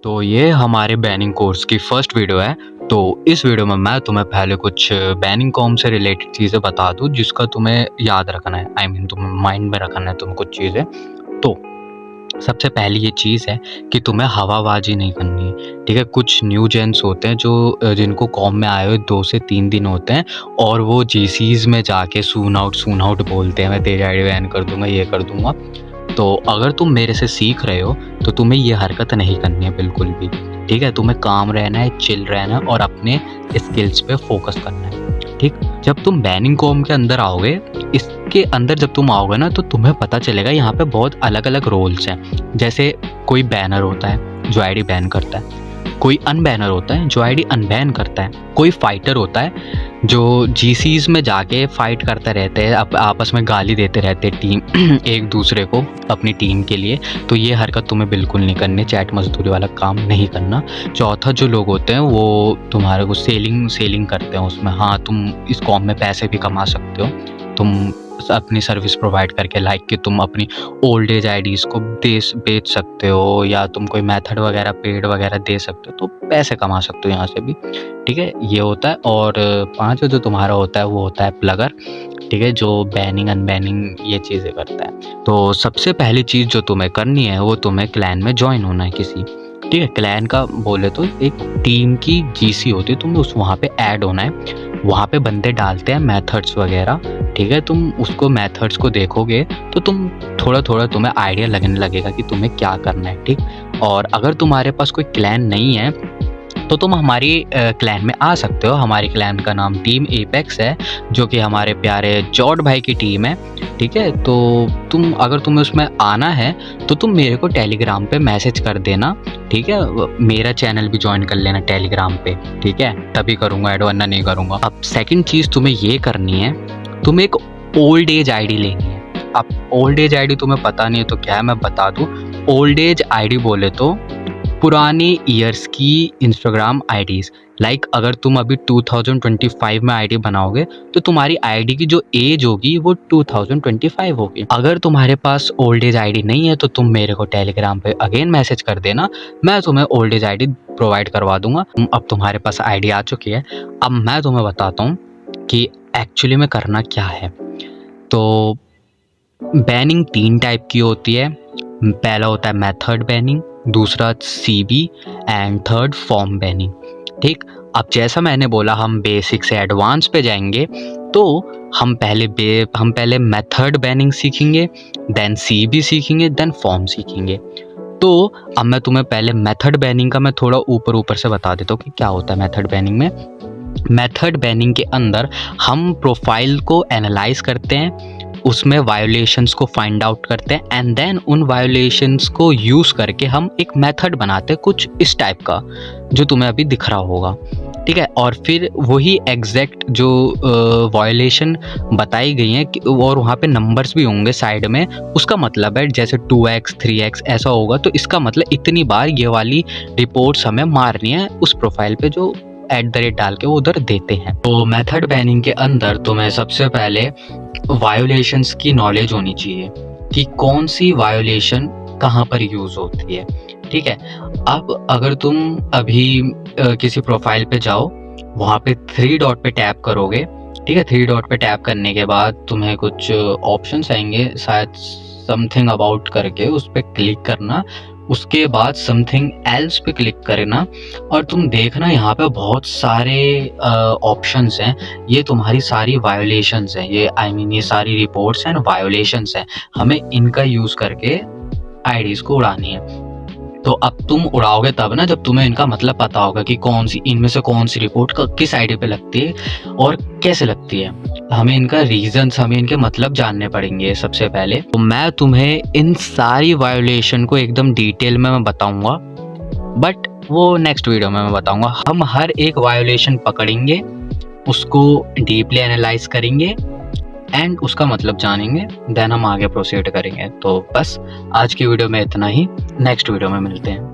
तो ये हमारे बैनिंग कोर्स की फर्स्ट वीडियो है। तो इस वीडियो में मैं तुम्हें पहले कुछ बैनिंग कॉम से रिलेटेड चीज़ें बता दूँ जिसका तुम्हें याद रखना है, तुम्हें माइंड में रखना है तुम्हें कुछ चीज़ें। तो सबसे पहली ये चीज़ है कि तुम्हें हवाबाजी नहीं करनी है, ठीक है। कुछ न्यू जेन्स होते हैं जो जिनको कॉम में आए हुए 2 से 3 दिन होते हैं और वो जीसीज़ में जाके सून आउट बोलते हैं, मैं तेरी आईडी बैन कर दूँगा, ये कर दूँगा। तो अगर तुम मेरे से सीख रहे हो तो तुम्हें ये हरकत नहीं करनी है बिल्कुल भी, ठीक है। तुम्हें काम रहना है, चिल रहना है और अपने स्किल्स पे फोकस करना है, ठीक। जब तुम बैनिंग कॉम के अंदर आओगे, इसके अंदर जब तुम आओगे ना तो तुम्हें पता चलेगा यहाँ पे बहुत अलग अलग रोल्स हैं। जैसे कोई बैनर होता है जो आईडी बैन करता है, कोई अनबैनर होता है जो आईडी अनबैन करता है, कोई फाइटर होता है जो जीसीज में जाके फाइट करते रहते हैं, आपस में गाली देते रहते हैं टीम एक दूसरे को अपनी टीम के लिए। तो ये हरकत तुम्हें बिल्कुल नहीं करनी, चैट मजदूरी वाला काम नहीं करना। चौथा जो लोग होते हैं वो तुम्हारे को सेलिंग करते हैं उसमें। हाँ, तुम इस कॉम में पैसे भी कमा सकते हो, तुम अपनी सर्विस प्रोवाइड करके, लाइक कि तुम अपनी ओल्ड एज आईडीज़ को बेच सकते हो या तुम कोई मेथड वगैरह पेड वगैरह दे सकते हो, तो पैसे कमा सकते हो यहाँ से भी, ठीक है। ये होता है। और 5 जो तुम्हारा होता है वो होता है प्लगर, ठीक है, जो बैनिंग अनबैनिंग ये चीज़ें करता है। तो सबसे पहली चीज़ जो तुम्हें करनी है वो तुम्हें क्लैन में ज्वाइन होना है किसी, ठीक है। क्लैन का बोले तो एक टीम की जीसी होती है, तुम्हें उस वहाँ पे ऐड होना है। वहाँ पे बंदे डालते हैं मेथड्स वगैरह, ठीक है। तुम उसको मेथड्स को देखोगे तो तुम थोड़ा तुम्हें आइडिया लगने लगेगा कि तुम्हें क्या करना है, ठीक। और अगर तुम्हारे पास कोई क्लैन नहीं है तो तुम हमारी क्लैन में आ सकते हो। हमारी क्लैन का नाम टीम एपेक्स है, जो कि हमारे प्यारे जॉर्ड भाई की टीम है, ठीक है। तो अगर तुम्हें उसमें आना है तो तुम मेरे को टेलीग्राम पे मैसेज कर देना, ठीक है। मेरा चैनल भी ज्वाइन कर लेना टेलीग्राम पे, ठीक है, तभी करूँगा ऐड, वरना नहीं करूँगा। अब सेकंड चीज़ तुम्हें ये करनी है, तुम्हें एक ओल्ड एज आईडी लेनी है। अब ओल्ड एज आईडी तुम्हें पता नहीं है तो क्या है, मैं बता दूँ। ओल्ड एज आईडी बोले तो पुराने ईयर्स की इंस्टाग्राम आईडीज़, लाइक अगर तुम अभी 2025 में आईडी बनाओगे तो तुम्हारी आईडी की जो एज होगी वो 2025 होगी। अगर तुम्हारे पास ओल्ड एज आईडी नहीं है तो तुम मेरे को टेलीग्राम पे अगेन मैसेज कर देना, मैं तुम्हें ओल्ड एज आईडी प्रोवाइड करवा दूंगा। अब तुम्हारे पास आईडी आ चुकी है, अब मैं तुम्हें बताता हूँ कि एक्चुअली में करना क्या है। तो बैनिंग 3 टाइप की होती है। पहला होता है मेथड बैनिंग, दूसरा CB and third form banning, ठीक। अब जैसा मैंने बोला हम बेसिक से एडवांस पे जाएंगे, तो हम पहले मेथड बैनिंग सीखेंगे, देन सीबी सीखेंगे, देन फॉर्म सीखेंगे। तो अब मैं तुम्हें पहले मेथड बैनिंग का मैं थोड़ा ऊपर से बता देता हूँ कि क्या होता है मेथड बैनिंग में। मेथड बैनिंग के अंदर हम प्रोफाइल को एनालाइज करते हैं, उसमें वायोलेशंस को फाइंड आउट करते हैं एंड देन उन वायोलेशंस को यूज़ करके हम एक मेथड बनाते हैं कुछ इस टाइप का जो तुम्हें अभी दिख रहा होगा, ठीक है। और फिर वही एग्जैक्ट जो वायोलेशन बताई गई हैं और वहाँ पे नंबर्स भी होंगे साइड में, उसका मतलब है जैसे 2x 3x ऐसा होगा, तो इसका मतलब इतनी बार ये वाली रिपोर्ट्स हमें मारनी है उस प्रोफाइल पे जो @ डाल के वो उधर देते हैं। तो मेथड बैनिंग के अंदर तुम्हें सबसे पहले वायोलेशंस की नॉलेज होनी चाहिए कि कौन सी वायोलेशन कहाँ पर यूज़ होती है, ठीक है। अब अगर तुम अभी किसी प्रोफाइल पे जाओ, वहाँ पे 3 डॉट पे टैप करोगे, ठीक है। 3 डॉट पे टैप करने के बाद तुम्हें कुछ ऑप्शंस आएंगे, शायद समथिंग अबाउट करके उस पर क्लिक करना, उसके बाद समथिंग एल्स पे क्लिक करना और तुम देखना यहाँ पे बहुत सारे ऑप्शंस हैं। ये तुम्हारी सारी वायोलेशंस हैं, ये ये सारी रिपोर्ट्स हैं, वायोलेशंस हैं। हमें इनका यूज़ करके आईडीज़ को उड़ानी है। तो अब तुम उड़ाओगे तब ना जब तुम्हें इनका मतलब पता होगा कि कौन सी इनमें से कौन सी रिपोर्ट किस आईडी पे लगती है और कैसे लगती है। हमें इनका रीजंस, हमें इनके मतलब जानने पड़ेंगे सबसे पहले। तो मैं तुम्हें इन सारी वायोलेशन को एकदम डिटेल में मैं बताऊंगा, बट वो नेक्स्ट वीडियो में मैं बताऊंगा। हम हर एक वायोलेशन पकड़ेंगे, उसको डीपली एनालाइज करेंगे एंड उसका मतलब जानेंगे, देन हम आगे प्रोसीड करेंगे। तो बस आज की वीडियो में इतना ही, नेक्स्ट वीडियो में मिलते हैं।